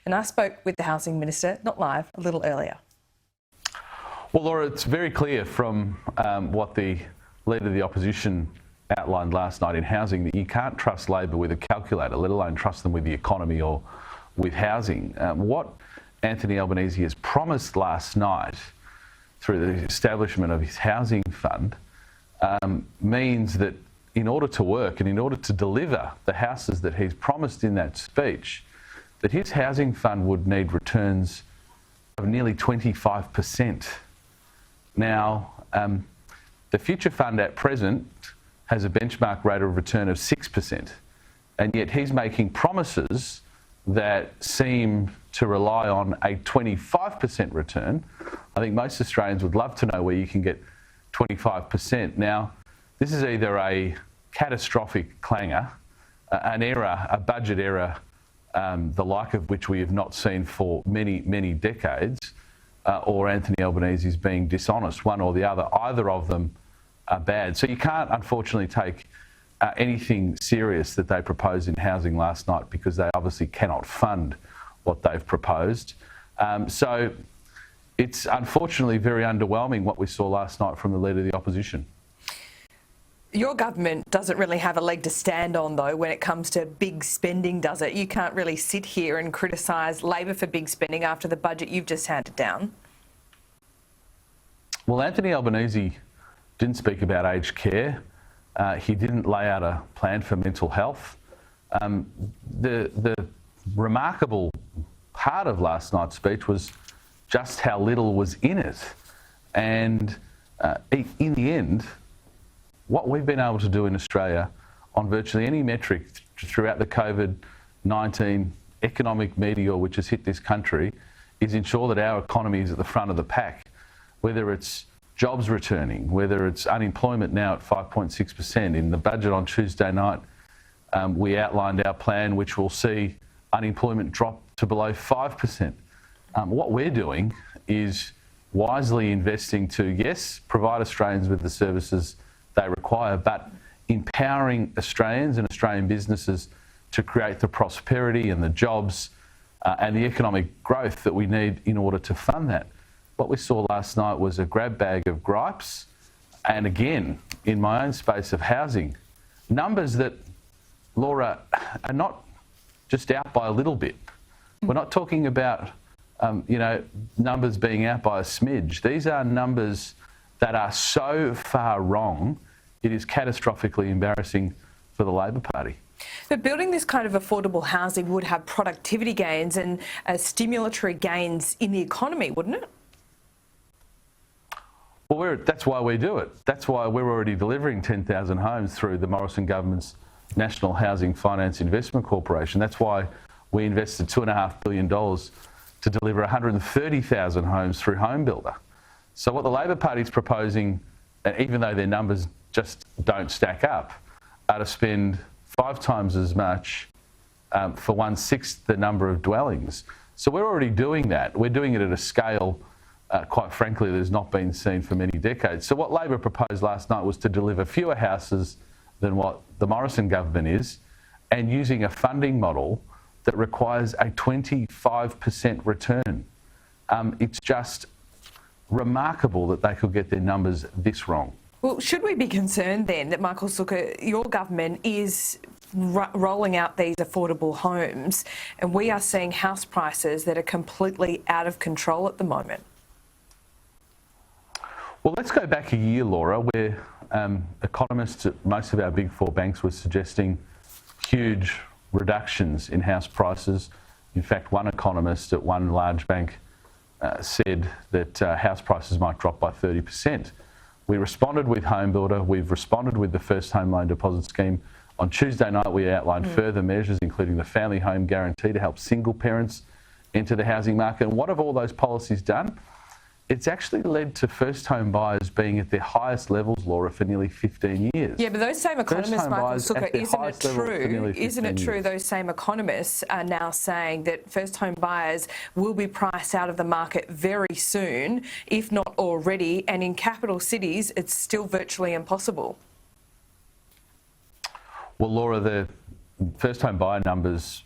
And I spoke with the Housing Minister, not live, a little earlier. Well, Laura, it's very clear from what the Leader of the Opposition outlined last night in housing that you can't trust Labor with a calculator, let alone trust them with the economy or with housing. What Anthony Albanese has promised last night through the establishment of his housing fund means that in order to work and in order to deliver the houses that he's promised in that speech, that his housing fund would need returns of nearly 25%. Now, the Future Fund at present has a benchmark rate of return of 6%, and yet he's making promises that seem to rely on a 25% return. I think most Australians would love to know where you can get 25%. Now, this is either a catastrophic clanger, an error, a budget error, the like of which we have not seen for many, many decades, or Anthony Albanese is being dishonest, one or the other. Either of them are bad. So you can't, unfortunately, take anything serious that they proposed in housing last night because they obviously cannot fund what they've proposed. So it's unfortunately very underwhelming what we saw last night from the Leader of the Opposition. Your government doesn't really have a leg to stand on, though, when it comes to big spending, does it? You can't really sit here and criticise Labor for big spending after the budget you've just handed down. Well, Anthony Albanese didn't speak about aged care. He didn't lay out a plan for mental health. The remarkable part of last night's speech was just how little was in it. And in the end, what we've been able to do in Australia on virtually any metric throughout the COVID-19 economic meteor which has hit this country is ensure that our economy is at the front of the pack, whether it's jobs returning, whether it's unemployment now at 5.6%. In the budget on Tuesday night, we outlined our plan which will see unemployment drop to below 5%. What we're doing is wisely investing to, yes, provide Australians with the services they require, but empowering Australians and Australian businesses to create the prosperity and the jobs and the economic growth that we need in order to fund that. What we saw last night was a grab bag of gripes, and again, in my own space of housing, numbers that, Laura, are not just out by a little bit. We're not talking about, numbers being out by a smidge. These are numbers that are so far wrong, it is catastrophically embarrassing for the Labor Party. But building this kind of affordable housing would have productivity gains and stimulatory gains in the economy, wouldn't it? Well, that's why we do it. That's why we're already delivering 10,000 homes through the Morrison government's National Housing Finance Investment Corporation. That's why we invested $2.5 billion to deliver 130,000 homes through HomeBuilder. So what the Labor Party is proposing, even though their numbers just don't stack up, are to spend 5 times as much for 1/6 the number of dwellings. So we're already doing that. We're doing it at a scale, quite frankly, that has not been seen for many decades. So what Labor proposed last night was to deliver fewer houses than what the Morrison government is, and using a funding model that requires a 25% return. It's just remarkable that they could get their numbers this wrong. Well, should we be concerned then that, Michael Sukkar, your government is rolling out these affordable homes and we are seeing house prices that are completely out of control at the moment? Well, let's go back a year, Laura, where economists at most of our big four banks were suggesting huge reductions in house prices. In fact, one economist at one large bank said that house prices might drop by 30%. We responded with HomeBuilder. We've responded with the First Home Loan Deposit Scheme. On Tuesday night, we outlined further measures, including the Family Home Guarantee to help single parents enter the housing market. And what have all those policies done? It's actually led to first home buyers being at their highest levels, Laura, for nearly 15 years. Yeah, but those same economists, Michael Sukkar, isn't it true those same economists are now saying that first home buyers will be priced out of the market very soon, if not already, and in capital cities it's still virtually impossible? Well, Laura, the first home buyer numbers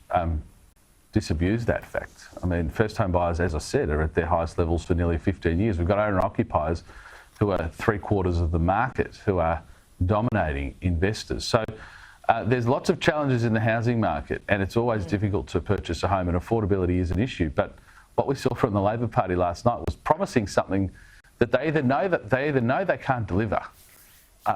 disabuse that fact. I mean, first home buyers, as I said, are at their highest levels for nearly 15 years. We've got owner-occupiers who are 3/4 of the market, who are dominating investors. So there's lots of challenges in the housing market, and it's always difficult to purchase a home, and affordability is an issue. But what we saw from the Labor Party last night was promising something that they either know they can't deliver,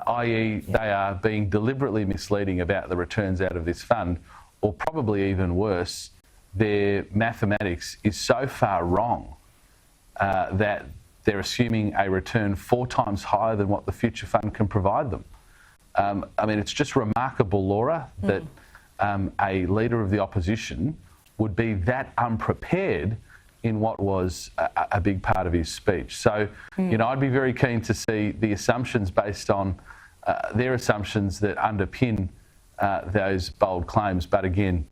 i.e. they are being deliberately misleading about the returns out of this fund, or probably even worse, their mathematics is so far wrong that they're assuming a return 4 times higher than what the future fund can provide them. I mean, it's just remarkable, Laura, that a leader of the opposition would be that unprepared in what was a big part of his speech. So, you know, I'd be very keen to see the assumptions based on their assumptions that underpin those bold claims. But again,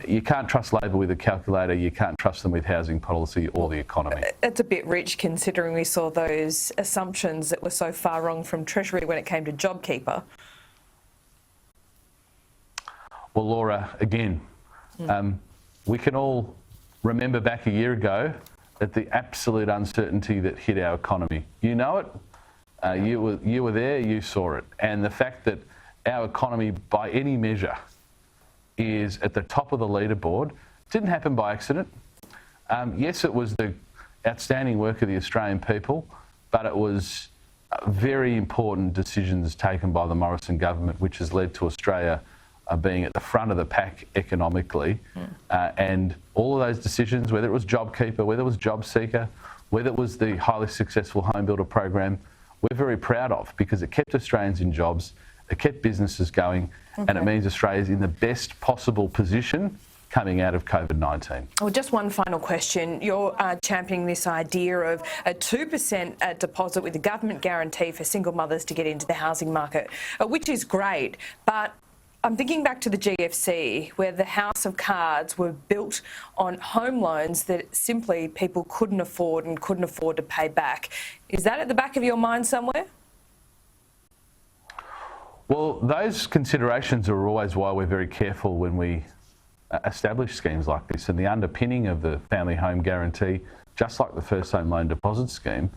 you can't trust Labor with a calculator, you can't trust them with housing policy or the economy. It's a bit rich considering we saw those assumptions that were so far wrong from Treasury when it came to JobKeeper. Well, Laura, again, we can all remember back a year ago at the absolute uncertainty that hit our economy. You know it, you were there, you saw it. And the fact that our economy, by any measure, is at the top of the leaderboard didn't happen by accident. Yes, it was the outstanding work of the Australian people, but it was very important decisions taken by the Morrison government, which has led to Australia being at the front of the pack economically. And all of those decisions, whether it was JobKeeper, whether it was JobSeeker, whether it was the highly successful Home Builder program, we're very proud of, because it kept Australians in jobs, it kept businesses going, and it means Australia's in the best possible position coming out of COVID-19. Well, just one final question. You're championing this idea of a 2% deposit with a government guarantee for single mothers to get into the housing market, which is great. But I'm thinking back to the GFC, where the house of cards were built on home loans that simply people couldn't afford and couldn't afford to pay back. Is that at the back of your mind somewhere? Well, those considerations are always why we're very careful when we establish schemes like this. And the underpinning of the family home guarantee, just like the first home loan deposit scheme,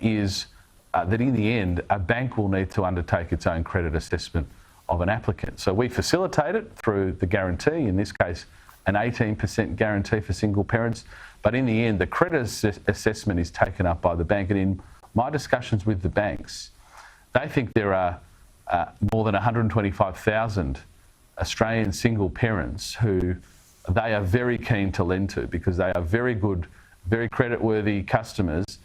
is that in the end, a bank will need to undertake its own credit assessment of an applicant. So we facilitate it through the guarantee, in this case, an 18% guarantee for single parents. But in the end, the credit assessment is taken up by the bank. And in my discussions with the banks, they think there are more than 125,000 Australian single parents who they are very keen to lend to, because they are very good, very creditworthy customers